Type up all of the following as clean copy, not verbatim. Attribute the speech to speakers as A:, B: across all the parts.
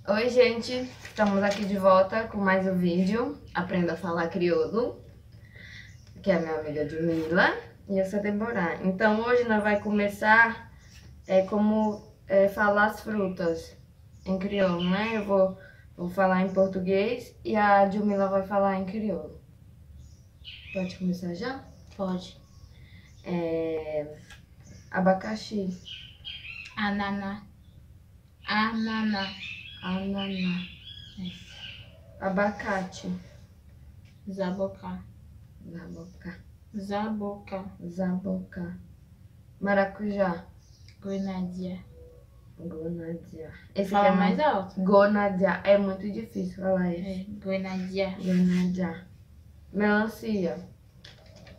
A: Oi, gente, estamos aqui de volta com mais um vídeo. Aprenda a falar crioulo, que é a minha amiga Jumila e eu sou a Deborah. Então, hoje nós vamos começar como falar as frutas em crioulo, né? Eu vou falar em português e a Jumila vai falar em crioulo. Pode começar já?
B: Pode.
A: Abacaxi,
B: Ananá. Ananá.
A: ananá, abacate,
B: Zaboca.
A: zaboca,
B: Zaboca.
A: zaboca, maracujá,
B: Grenadia.
A: gonadia. Esse
B: Fala
A: aqui é
B: mais alto.
A: gonadia. É muito difícil falar esse.
B: Grenadia.
A: Gonadia. Melancia.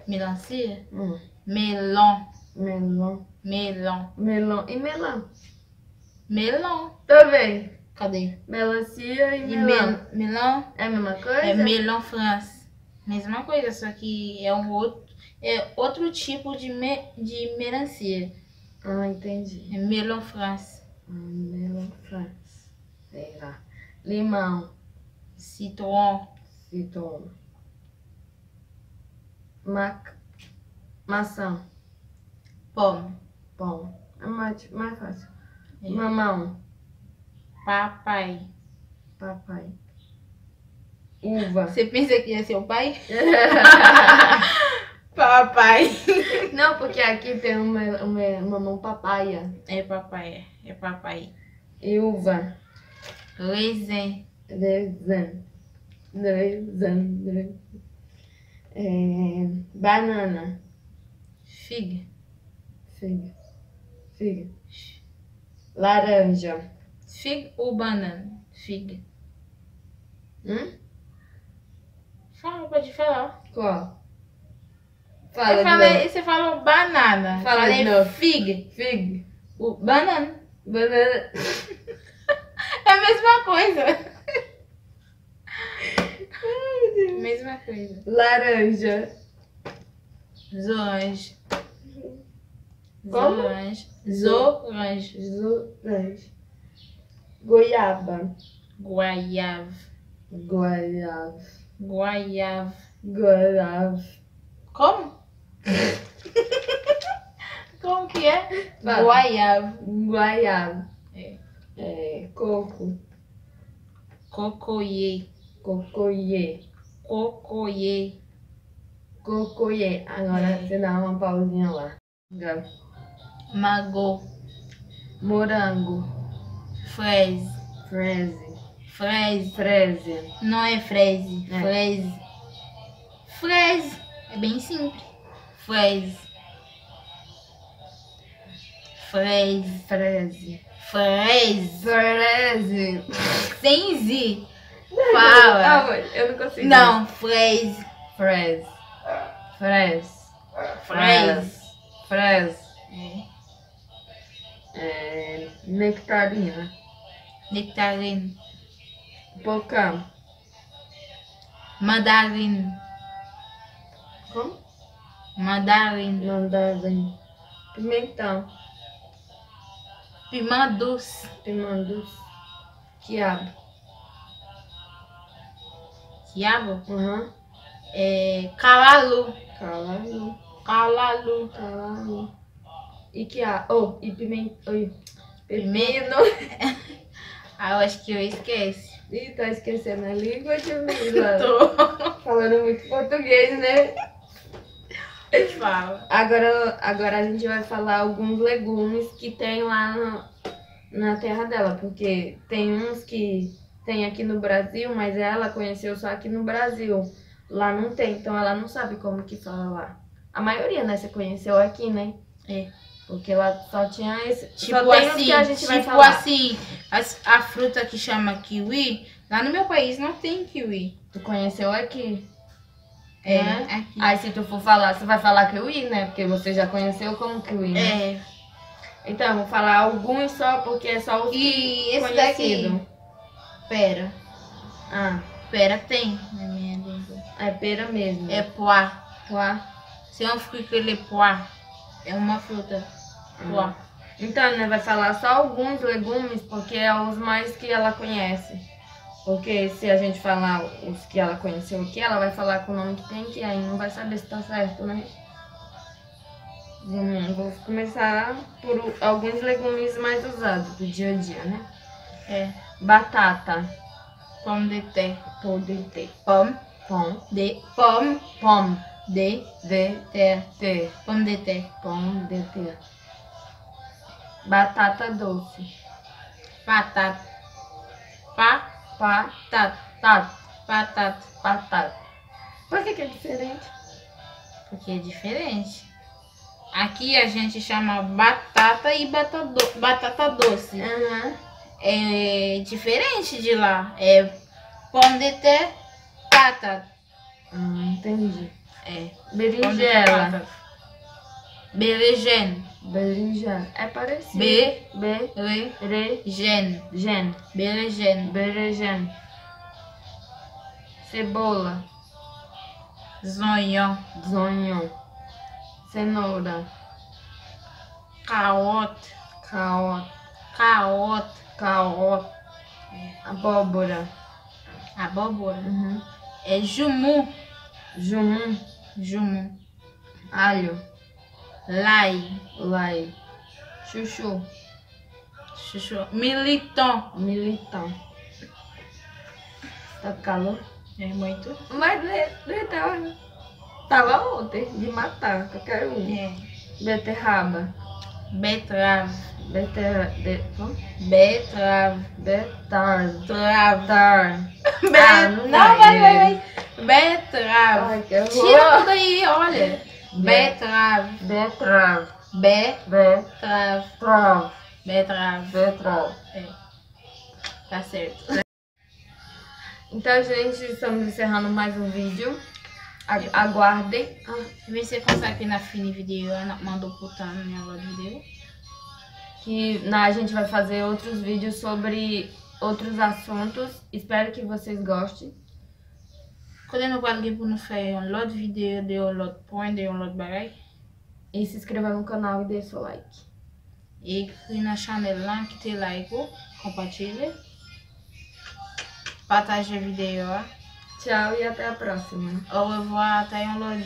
B: Melancia.
A: Hum.
B: Melão.
A: Melão.
B: Melão.
A: Melão. E melão.
B: Melão.
A: Também.
B: Cadê?
A: Melancia e
B: E
A: melão.
B: melão
A: É a mesma coisa?
B: é melão France. Mesma coisa, só que é outro tipo de melancia.
A: Ah, entendi.
B: É melão France.
A: Melão faz. Sei lá. Limão.
B: Citron.
A: Citron. Maçã.
B: Pomme.
A: Pão. É mais fácil.
B: É.
A: Mamão.
B: Papai.
A: Papai. Uva.
B: Você pensa que é seu pai? Papai.
A: Não, porque aqui tem uma mamão papaya.
B: É papai. É papai.
A: E uva.
B: Raisin.
A: Raisin. Banana.
B: Figa.
A: Figa. Laranja.
B: Figa ou banana? Figa. Fala, pode falar.
A: Qual?
B: Você falou banana.
A: Fala
B: Falei
A: de novo.
B: figa.
A: Figa.
B: Banana.
A: Banana.
B: É a mesma coisa. Mesma coisa.
A: Laranja.
B: Zorange.
A: Como?
B: Zorange. Zorange.
A: Zorange. Goiaba.
B: Guaiava.
A: Goiaba.
B: Guaiava.
A: Goiaba.
B: Como? Como que é?
A: Fala.
B: Guaiava.
A: Guaiaba. Coco.
B: Cocoie.
A: Cocoie.
B: Cocoie.
A: Cocoie. Agora você dá uma pausinha lá.
B: Mago.
A: Morango.
B: Fraise.
A: Freze.
B: Fraise.
A: Freze.
B: Não é fraise.
A: É.
B: Fraise. Fraise. É bem simples. Fraise. Fraise.
A: Freze.
B: Fraise.
A: Freze.
B: Sem Z. Fala.
A: Ah, eu não consigo.
B: Não, fraise.
A: Freze. Freze.
B: Fraise.
A: Freze.
B: É.
A: Nectarina.
B: Nectarine.
A: Pocã.
B: Mandarine.
A: Como?
B: Mandarine.
A: Mandarim. Pimentão.
B: Pimã doce.
A: Pimão doce. Quiabo.
B: Quiabo.
A: Calalu.
B: Calalu. Calalu.
A: Calalu. E quiabo. E pimento. Pepino.
B: Ah, eu acho que eu esqueço.
A: Ih, tá esquecendo a língua de Mila.
B: Tô.
A: Falando muito português, né?
B: Fala.
A: Agora a gente vai falar alguns legumes que tem lá na terra dela. Porque tem uns que tem aqui no Brasil, mas ela conheceu só aqui no Brasil. Lá não tem, então ela não sabe como que fala lá. A maioria, né? Você conheceu aqui, né?
B: É.
A: Porque lá só tinha esse.
B: Tipo
A: só tem
B: assim,
A: os que a gente vai
B: tipo
A: falar.
B: assim, a fruta que chama kiwi, lá no meu país não tem kiwi.
A: Tu conheceu aqui.
B: É,
A: Né?
B: aqui.
A: Aí se tu for falar, você vai falar kiwi, né? Porque você já conheceu como kiwi, né?
B: É.
A: Então, eu vou falar alguns só, porque é só os
B: E esse
A: conhecidos.
B: daqui? Pera.
A: Ah,
B: Pera tem na minha língua.
A: é pera mesmo.
B: É poá.
A: Poá.
B: Se eu ficar aquele poá, é uma fruta. Poá.
A: Então, né, vai falar só alguns legumes, porque é os mais que ela conhece. Porque se a gente falar os que ela conheceu aqui, ela vai falar com o nome que tem aqui, aí não vai saber se tá certo, né? Vou começar por alguns legumes mais usados do dia a dia, né?
B: É.
A: Batata.
B: Pomme de terre.
A: Pomme de terre.
B: Pomme
A: Pomme.
B: Pomme
A: De
B: de terre.
A: terre.
B: Pomme de terre.
A: Pomme de terre. Batata doce.
B: Batata.
A: Batata.
B: Batata.
A: Batata. Por que é diferente?
B: Porque é diferente. Aqui a gente chama batata e batata doce.
A: Uhum.
B: É diferente de lá. É pomme de terre, batata.
A: Entendi.
B: É.
A: Berinjela.
B: Berejene.
A: Berinjela. É parecido.
B: Berejene.
A: Gen.
B: Berejene.
A: Berejene. Cebola.
B: Zonhão.
A: Zonho. Cenoura.
B: Caote.
A: Caote.
B: Caote.
A: Caote. Abóbora.
B: Abóbora.
A: Uhum.
B: É jumu.
A: Jumum.
B: Jumu.
A: Alho.
B: Lai.
A: Lai. Chuchu.
B: Chuchu. Militão.
A: Militão. Tá calor?
B: É muito.
A: Mas tava ontem de matar qualquer um.
B: É.
A: Beterraba.
B: Betrave.
A: Beterraba.
B: Betrave.
A: Betar.
B: Trave.
A: não
B: vai. Betrave.
A: Ai, que
B: Tira
A: horror.
B: tudo aí, olha. Betrave.
A: Betrave.
B: Betrave.
A: Betrave.
B: Betrave.
A: Betrave.
B: É. Tá certo.
A: Então, gente, estamos encerrando mais um vídeo. Aguardem.
B: Vê se você consegue na fine vídeo. Ana mandou putar no negócio do vídeo.
A: Que a gente vai fazer outros vídeos sobre outros assuntos. Espero que vocês gostem.
B: Quando eu não fazer um lot vídeo de um lot point, de um lot bagay.
A: E se inscreva no canal e dê seu like.
B: E clique na channel lá que tem like, compartilhe. Partage o vídeo.
A: Tchau e até a próxima.
B: Au revoir, até um lot.